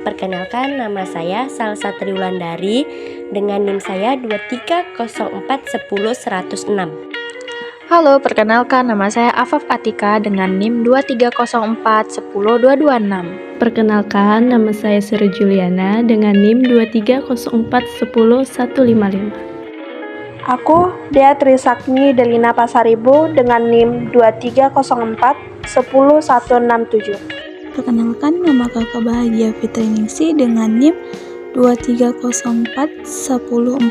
perkenalkan nama saya Salsa Triwulandari dengan NIM saya 2304100106. Halo, perkenalkan nama saya Afaf Atika dengan NIM 2304 10226. Perkenalkan, nama saya Sri Juliana dengan NIM 2304 10155. Aku Dea Trisakni Delina Pasaribu dengan NIM 2304 10167. Perkenalkan, nama kakak Bahagia Fitri Ningsi dengan NIM 2304 10146.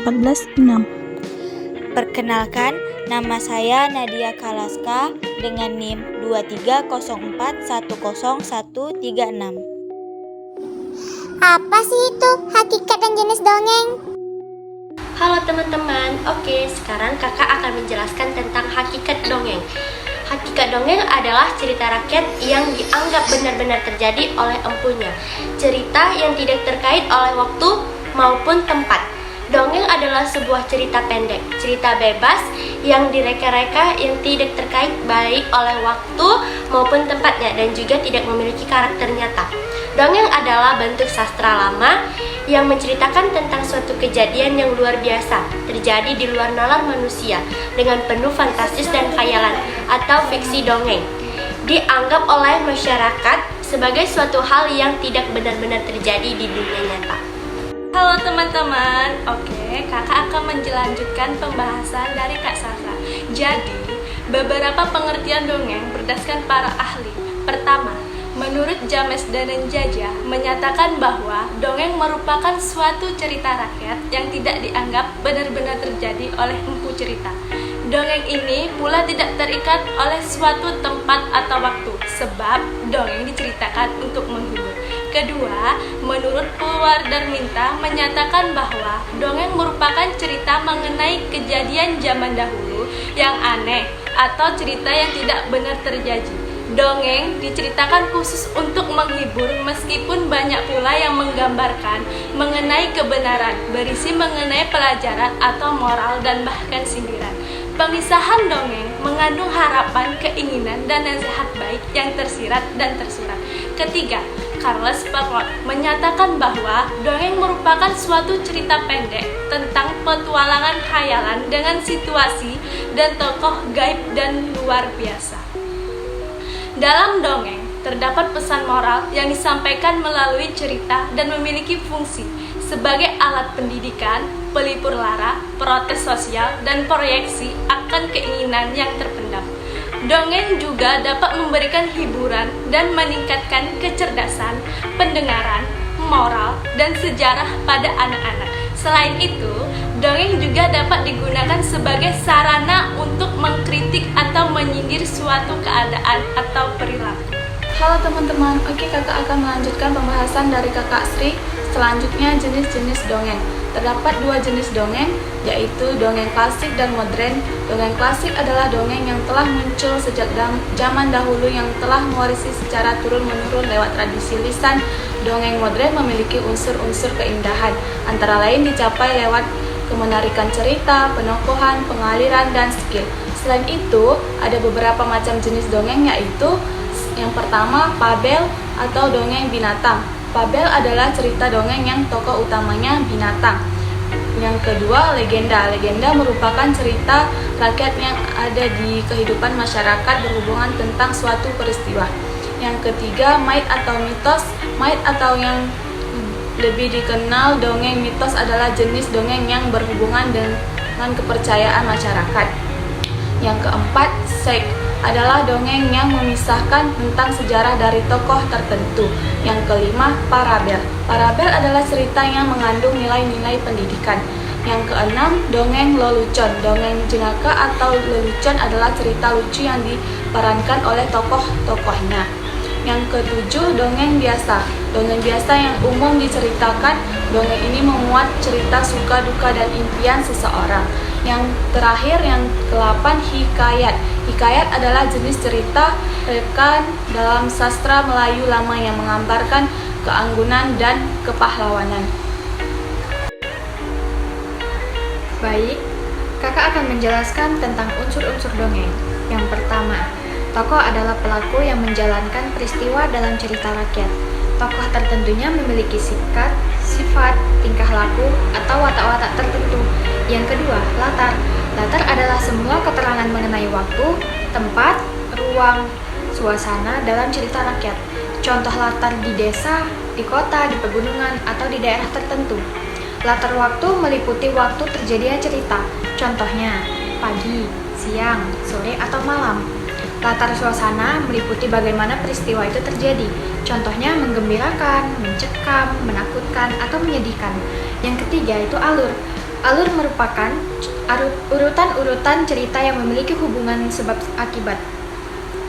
Perkenalkan, nama saya Nadia Kalaska dengan NIM 2304 10136. Apa sih itu hakikat dan jenis dongeng? Halo teman-teman, oke sekarang kakak akan menjelaskan tentang hakikat dongeng. Hakikat dongeng adalah cerita rakyat yang dianggap benar-benar terjadi oleh empunya. Cerita yang tidak terkait oleh waktu maupun tempat. Dongeng adalah sebuah cerita pendek, cerita bebas yang direka-reka yang tidak terkait baik oleh waktu maupun tempatnya dan juga tidak memiliki karakter nyata. Dongeng adalah bentuk sastra lama yang menceritakan tentang suatu kejadian yang luar biasa terjadi di luar nalar manusia dengan penuh fantastis dan khayalan atau fiksi dongeng. Dianggap oleh masyarakat sebagai suatu hal yang tidak benar-benar terjadi di dunia nyata. Halo teman-teman, kakak akan menjelanjutkan pembahasan dari Kak Sasa. Jadi, beberapa pengertian dongeng berdasarkan para ahli. Pertama, menurut James Danenjajah menyatakan bahwa dongeng merupakan suatu cerita rakyat yang tidak dianggap benar-benar terjadi oleh empu cerita. Dongeng ini pula tidak terikat oleh suatu tempat atau waktu, sebab dongeng diceritakan untuk menghibur. Kedua, menurut Purwadarminta menyatakan bahwa dongeng merupakan cerita mengenai kejadian zaman dahulu yang aneh atau cerita yang tidak benar terjadi. Dongeng diceritakan khusus untuk menghibur meskipun banyak pula yang menggambarkan mengenai kebenaran, berisi mengenai pelajaran atau moral dan bahkan sindiran. Pemisahan dongeng mengandung harapan, keinginan, dan nasihat baik yang tersirat dan tersurat. Ketiga, Charles Perrault menyatakan bahwa dongeng merupakan suatu cerita pendek tentang petualangan khayalan dengan situasi dan tokoh gaib dan luar biasa. Dalam dongeng, terdapat pesan moral yang disampaikan melalui cerita dan memiliki fungsi sebagai alat pendidikan, pelipur lara, protes sosial, dan proyeksi akan keinginan yang terpendam. Dongeng juga dapat memberikan hiburan dan meningkatkan kecerdasan, pendengaran, moral, dan sejarah pada anak-anak. Selain itu, dongeng juga dapat digunakan sebagai sarana untuk mengkritik atau menyindir suatu keadaan atau perilaku. Halo teman-teman, kakak akan melanjutkan pembahasan dari kakak Sri. Selanjutnya jenis-jenis dongeng. Terdapat dua jenis dongeng, yaitu dongeng klasik dan modern. Dongeng klasik adalah dongeng yang telah muncul sejak zaman dahulu yang telah mewarisi secara turun-menurun lewat tradisi lisan. Dongeng modern memiliki unsur-unsur keindahan, antara lain dicapai lewat kemenarikan cerita, penokohan, pengaliran, dan skill. Selain itu, ada beberapa macam jenis dongeng, yaitu yang pertama, fabel atau dongeng binatang. Fabel adalah cerita dongeng yang tokoh utamanya binatang. Yang kedua, legenda. Legenda merupakan cerita rakyat yang ada di kehidupan masyarakat berhubungan tentang suatu peristiwa. Yang ketiga, myth atau mitos. Myth atau yang lebih dikenal dongeng mitos adalah jenis dongeng yang berhubungan dengan kepercayaan masyarakat. Yang keempat, sect adalah dongeng yang memisahkan tentang sejarah dari tokoh tertentu. Yang kelima, parabel. Parabel adalah cerita yang mengandung nilai-nilai pendidikan. Yang keenam, dongeng lelucon. Dongeng jenaka atau lelucon adalah cerita lucu yang diperankan oleh tokoh-tokohnya. Yang ketujuh, dongeng biasa. Dongeng biasa yang umum diceritakan. Dongeng ini memuat cerita suka, duka, dan impian seseorang. Yang terakhir, yang ke-8, hikayat. Hikayat adalah jenis cerita rekan dalam sastra Melayu lama yang menggambarkan keanggunan dan kepahlawanan. Baik, kakak akan menjelaskan tentang unsur-unsur dongeng. Yang pertama, tokoh adalah pelaku yang menjalankan peristiwa dalam cerita rakyat. Tokoh tertentunya memiliki sikap, sifat, tingkah laku, atau watak-watak tertentu. Yang kedua, latar. Latar adalah semua keterangan mengenai waktu, tempat, ruang, suasana dalam cerita rakyat. Contoh latar di desa, di kota, di pegunungan, atau di daerah tertentu. Latar waktu meliputi waktu terjadinya cerita. Contohnya, pagi, siang, sore, atau malam. Latar suasana meliputi bagaimana peristiwa itu terjadi. Contohnya menggembirakan, mencekam, menakutkan, atau menyedihkan. Yang ketiga itu alur. Alur merupakan urutan-urutan cerita yang memiliki hubungan sebab akibat.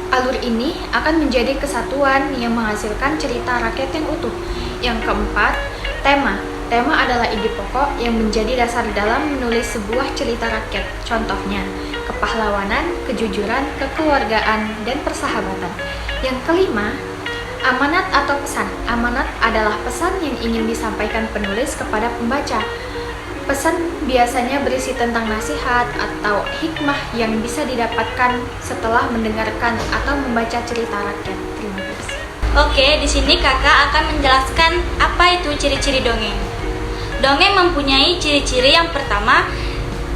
Alur ini akan menjadi kesatuan yang menghasilkan cerita rakyat yang utuh. Yang keempat, tema. Tema adalah ide pokok yang menjadi dasar dalam menulis sebuah cerita rakyat. Contohnya, kepahlawanan, kejujuran, kekeluargaan, dan persahabatan. Yang kelima, amanat atau pesan. Amanat adalah pesan yang ingin disampaikan penulis kepada pembaca. Pesan biasanya berisi tentang nasihat atau hikmah yang bisa didapatkan setelah mendengarkan atau membaca cerita rakyat. Terima kasih. Oke, di sini kakak akan menjelaskan apa itu ciri-ciri dongeng. Dongeng mempunyai ciri-ciri yang pertama,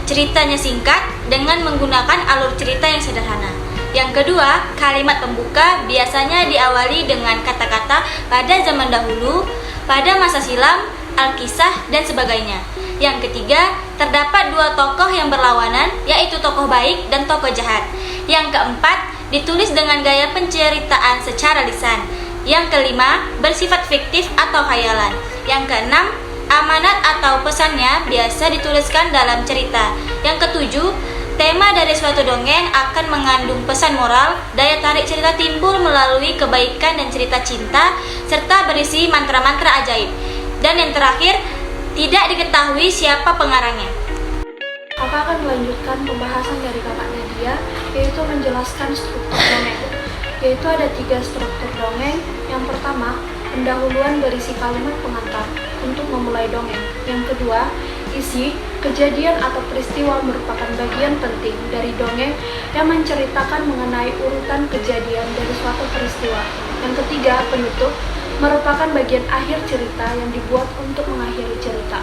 ceritanya singkat dengan menggunakan alur cerita yang sederhana. Yang kedua, kalimat pembuka biasanya diawali dengan kata-kata pada zaman dahulu, pada masa silam, alkisah, dan sebagainya. Yang ketiga, terdapat dua tokoh yang berlawanan, yaitu tokoh baik dan tokoh jahat. Yang keempat, ditulis dengan gaya penceritaan secara lisan. Yang kelima, bersifat fiktif atau khayalan. Yang keenam, amanat atau pesannya biasa dituliskan dalam cerita. Yang ketujuh, tema dari suatu dongeng akan mengandung pesan moral. Daya tarik cerita timbul melalui kebaikan dan cerita cinta, serta berisi mantra-mantra ajaib. Dan yang terakhir, tidak diketahui siapa pengarangnya. Kakak akan melanjutkan pembahasan dari kakak Nadia, yaitu menjelaskan struktur dongeng. Yaitu ada 3 struktur dongeng. Yang pertama, pendahuluan berisi kalimat pengantar untuk memulai dongeng. Yang kedua, isi, kejadian atau peristiwa merupakan bagian penting dari dongeng yang menceritakan mengenai urutan kejadian dari suatu peristiwa. Yang ketiga, penutup, merupakan bagian akhir cerita yang dibuat untuk mengakhiri cerita.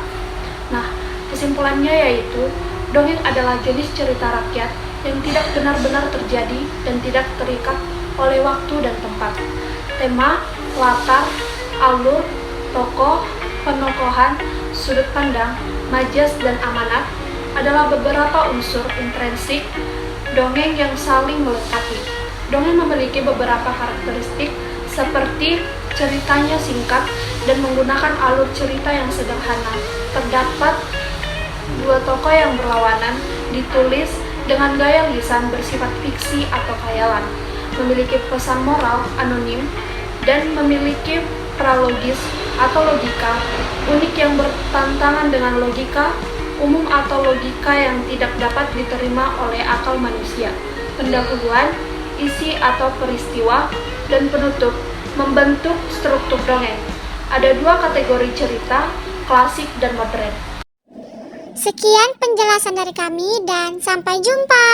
Nah, kesimpulannya yaitu dongeng adalah jenis cerita rakyat yang tidak benar-benar terjadi dan tidak terikat oleh waktu dan tempat. Tema, latar, alur, tokoh, penokohan, sudut pandang, majas, dan amanat adalah beberapa unsur intrinsik dongeng yang saling melengkapi. Dongeng memiliki beberapa karakteristik seperti ceritanya singkat dan menggunakan alur cerita yang sederhana. Terdapat 2 tokoh yang berlawanan, ditulis dengan gaya lisan bersifat fiksi atau khayalan, memiliki pesan moral anonim, dan memiliki pralogis atau logika unik yang bertentangan dengan logika umum atau logika yang tidak dapat diterima oleh akal manusia. Pendahuluan, isi atau peristiwa, dan penutup membentuk struktur dongeng. Ada 2 kategori cerita, klasik dan modern. Sekian penjelasan dari kami dan sampai jumpa.